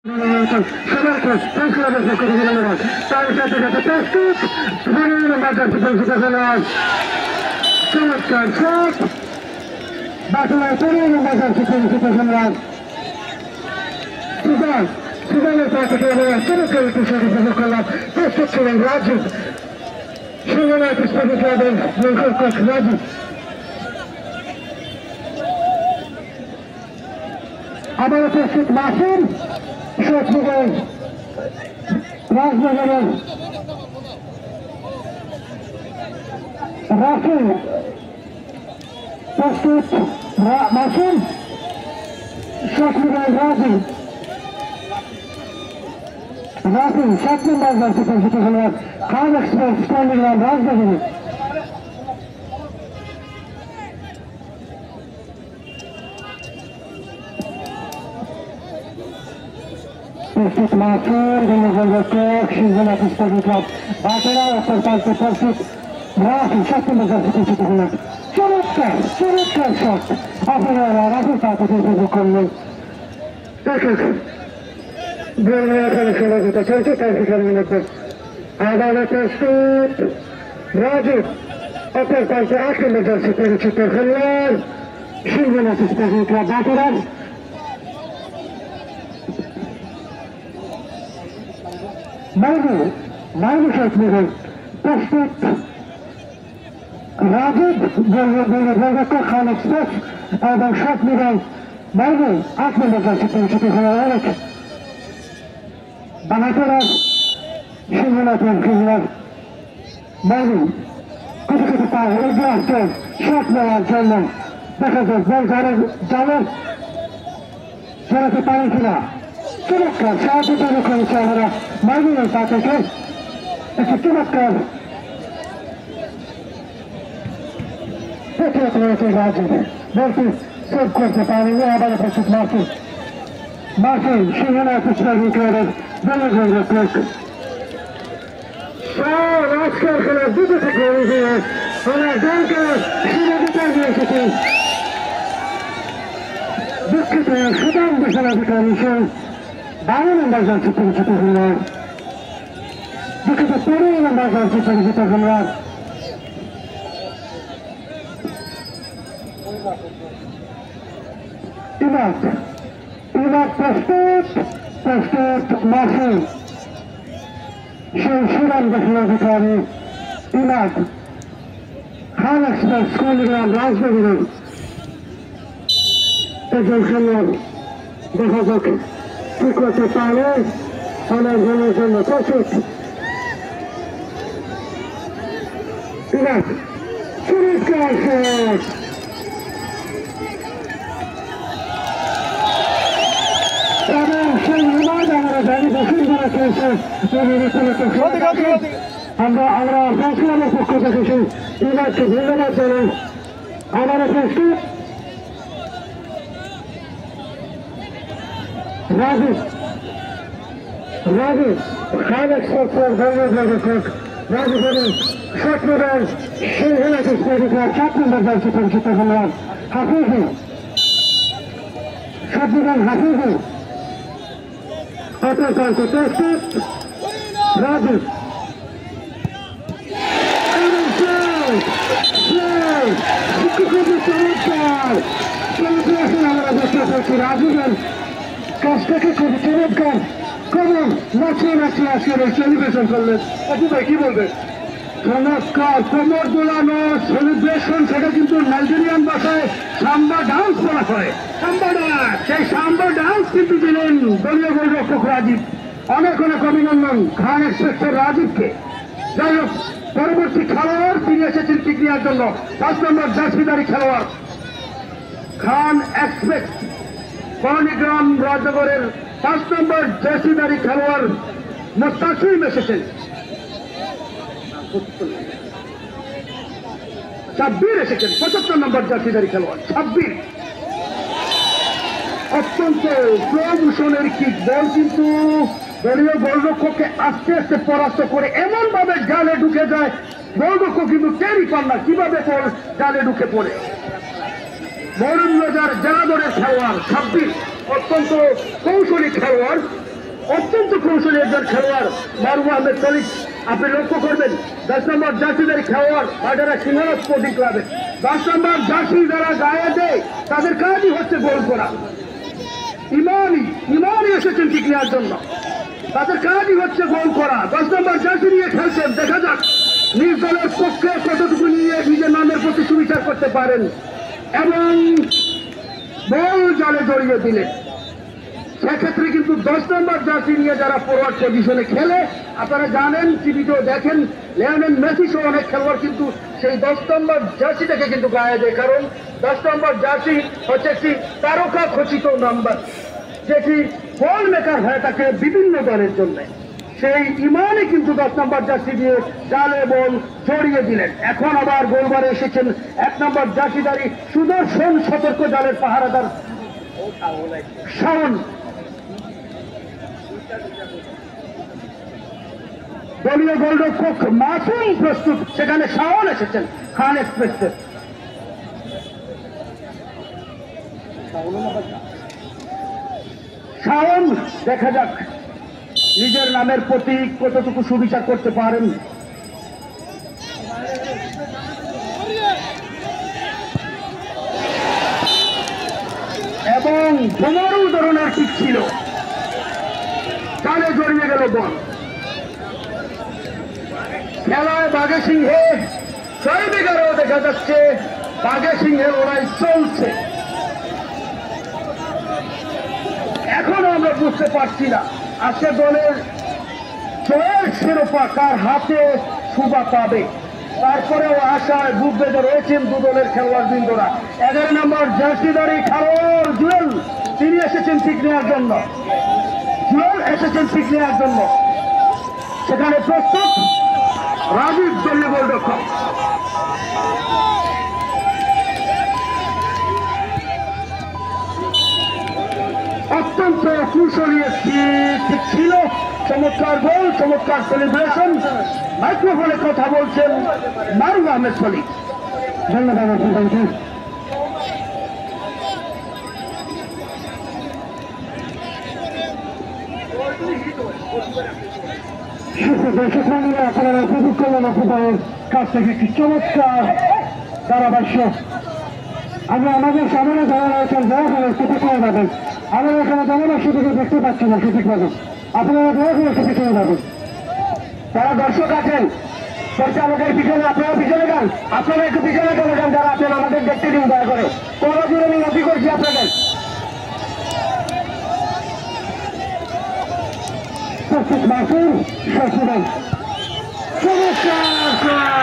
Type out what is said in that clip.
সবাইকে ধন্যবাদ। তার সাথে সাথে প্রস্তুত চমৎকার শট বাংলার 15 নম্বর জার্সি পরিচিত সম্রাট সুদান সুদানের পা থেকে চমৎকার একটি শট উপভোগ করলাম। প্রস্তুত ছিলেন রাজীব সিংহনাথ স্পোর্টিং ক্লাবের মূল কোচ রাজীব। আবারও প্রস্তুত মাসুম শট নিবেন রাজনগরের রাফি। প্রস্তুত মাসুম শট নিবেন রাজীব রাফি। 7 নম্বর জার্সি পরিচিত খেলোয়াড় খান এক্সপ্রেস স্ট্যান্ডিং লাইন রাজনগরে। প্রস্তুত মাসুর গোলরক্ষক সিংহনাথ স্পোর্টিং ক্লাব বাটেরা উত্তর পাল্টে প্রস্তুত রাফি। 7 নম্বর জার্সি পরিচিত খেলোয়াড় চমৎকার চমৎকার শট আপনারা রাফির পা থেকে উপভোগ করলেন। খেলা যেতে চলছে 35 মিনিটে। আবারও প্রস্তুত রাজীব অপর পাল্টে 8 নম্বর জার্সি পরিচিত খেলোয়াড় সিংহনাথ স্পোর্টিং ক্লাব বাটেরা। মাইনু শট নিবেন প্রস্তুত রাজীব গোলরক্ষক খান এক্সপ্রেস এবং শট নিবেন মাইনু 8 নম্বর জার্সি পরিচিত খেলোয়াড় অনেক বানাতেরা সিংহনাথের খেলোয়াড় মাইনু কোথা থেকে পায় এগিয়ে আসছেন শট নেওয়ার জন্য। দেখা যাক বল জানাতে পারেন কিনা। চমৎকার সাহায্য করেছে আমরা মাইনুরের পা থেকে একটি চমৎকার প্রতিরোধ রয়েছে রাজীব। বলটি সেভ করতে পারেনি। আবার প্রস্তুত মাসুম সিংহনাথ স্পোর্টিং ক্লাবের গোলরক্ষক। আজকের খেলার দুটো থেকে আমরা দলকে সুযোগিতা দিয়ে এসেছি। দুঃখিত সুদান দেশের অধিকারী 12 নম্বর জার্সি পরিচিত খেলোয়াড় দুঃখিত 15 নম্বর জার্সি পরিচিত খেলোয়াড় ইমাদ প্রস্তুত মাসুম সেই সুদান দেশের অধিকারী ইমাদ খান এক্সপ্রেস স্কুল গ্রাম রাজনগরের একজন খেলোয়াড়। দেখা যাক কি করতে পারে অনেক গোলের জন্য। প্রস্তুত চমৎকার শট এবং সেই ইমাদ আমরা জানি দক্ষিণ করে খেলছে। আমরা ফ্যাসলামের পক্ষ থেকে সেই ইমাদকে ধন্যবাদ জানাই। আমারও প্রস্তুত রাজীব খান এক্সপ্রেসের গোলরক্ষক রাজীব শট নেবেন সিংহনাথ স্পোর্টিং ক্লাব 7 নম্বর জার্সি পরিচিত খেলোয়াড় হাফিজু। শট নেবেন হাফিজু অপর প্রান্তে প্রস্তুত রাজীব আমরা দেখতে পাচ্ছি রাজীবের কাছ থেকে খুবই চমৎকার কমন নাচিয়ে আজকের এই সেলিব্রেশন করলেন। ভাই কি বলবে? চমৎকার কোমর দোলানো সেলিব্রেশন, সেটা কিন্তু নাইজেরিয়ান ভাষায় সাম্বা ডান্স বলা হয়। সেই সাম্বা ডান্স কিন্তু দিলেন দলীয় গোলরক্ষক রাজীব। অনেক অভিনন্দন খান এক্সপ্রেসের রাজীবকে। যাই হোক, পরবর্তী খেলোয়াড় তিনি এসেছেন ঠিক নেওয়ার জন্য 5 নম্বর জার্সিধারী খেলোয়াড় খান এক্সপ্রেস বর্ণিগ্রাম রাজনগরের 5 নম্বর জার্সিধারী খেলোয়াড় মোস্তাকিম এসেছেন। সাব্বির এসেছেন 75 নম্বর জার্সিধারী খেলোয়াড় সাব্বির। অত্যন্ত প্রভূষণের কিক বল কিন্তু দলীয় গোলরক্ষককে আস্তে আস্তে পরাস্ত করে এমন ভাবে জালে ঢুকে যায় গোলরক্ষক কিন্তু টেরই পান না কিভাবে বল জালে ঢুকে পড়ে। মরুন বাজার জানাদরের খেলোয়াড় সাব্বির অত্যন্ত কৌশলী খেলোয়াড় অত্যন্ত কৌশলী একজন খেলোয়াড় মারুফ আহমেদ সলিক। আপনি লক্ষ্য করবেন 10 নম্বর জার্সিধারী খেলোয়াড় ভাটারা সিংহরা স্পোর্টিং ক্লাবে 10 নম্বর জার্সি যারা গায়ে দেয় তাদের কাজই হচ্ছে গোল করা। ইমানই এসেছেন ঠিক নেওয়ার জন্য, তাদের কাজই হচ্ছে গোল করা। 10 নম্বর জার্সি নিয়ে খেলছেন, দেখা যাক নিজ দলের পক্ষে কতটুকু নিয়ে নিজের নামের প্রতি সুবিচার করতে পারেন এবং বল জালে জড়িয়ে দিলেন। সেক্ষেত্রে কিন্তু 10 নম্বর জার্সি নিয়ে যারা ফরওয়ার্ড পজিশনে খেলে, আপনারা জানেন টিভিতেও দেখেন, লিওনেল মেসি সহ অনেক খেলোয়াড় কিন্তু সেই 10 নম্বর জার্সিটাকে কিন্তু গায়ে দেয়, কারণ 10 নম্বর জার্সি হচ্ছে একটি তারকা খচিত নাম্বার, যেটি গোল মেকার হয়ে থাকে বিভিন্ন দলের জন্য। সেই ইমানে কিন্তু 10 নম্বর জার্সি দিয়ে জালে বল জড়িয়ে দিলেন। এখন আবার গোলবারে এসেছেন 1 নম্বর জার্সিধারী সুদর্শন সতর্ক জালের পাহারাদার শাওন। দলীয় গোলরক্ষক মাসুম প্রস্তুত, সেখানে শাওন এসেছেন খান এক্সপ্রেসের। শাওন দেখা যাক নিজের নামের প্রতি কতটুকু সুবিচার করতে পারেন। এবং বড় ধরনের পিচ ছিল, তাহলে জড়িয়ে গেল বল। খেলায় বাঘে সিংহে চারিদিকেও দেখা যাচ্ছে বাঘে সিংহের লড়াই চলছে। এখনো আমরা বুঝতে পারছি না আজকে দলের জয়ের শিরোপা কার হাতে শোভা পাবে। তারপরেও আশায় বুক বেঁধে রয়েছেন দু দলের খেলোয়াড় বৃন্দরা। 11 নম্বর জার্সিধারী খেলোয়াড় জুয়েল, তিনি এসেছেন ঠিক নেওয়ার জন্য। সেখানে প্রস্তুত রাজীব দলীয় গোলরক্ষক। অত্যন্ত কুশলী একটি ছিল, চমৎকার গোল, চমৎকার সেলিব্রেশন। মাইক্রোফোনে কথা বলছেন মারুফ আহমেদ সলিক। ধন্যবাদ। আপনারা উপভোগ করলেন আপনাদের কাছ থেকে একটি চমৎকার ধারাভাষ্য। আমরা আমাদের সামনে যারা রয়েছেন দয়া করে একটু পিছিয়ে যাবেন। আমরা এখানে ধারাভাষ্য থেকে দেখতে পাচ্ছি না সঠিকভাবে, আপনারা দয়া করে একটু পিছিয়ে যাবেন। যারা দর্শক আছেন আমাদের পিছনে, আপনারা পিছনে যান, আপনারা একটু পিছনে চলে যান। যারা আছেন আমাদের দেখতে দিন দয়া করে, কোনো জুড়ে মিনতি করছি আপনাদের। মাসুর চমৎকার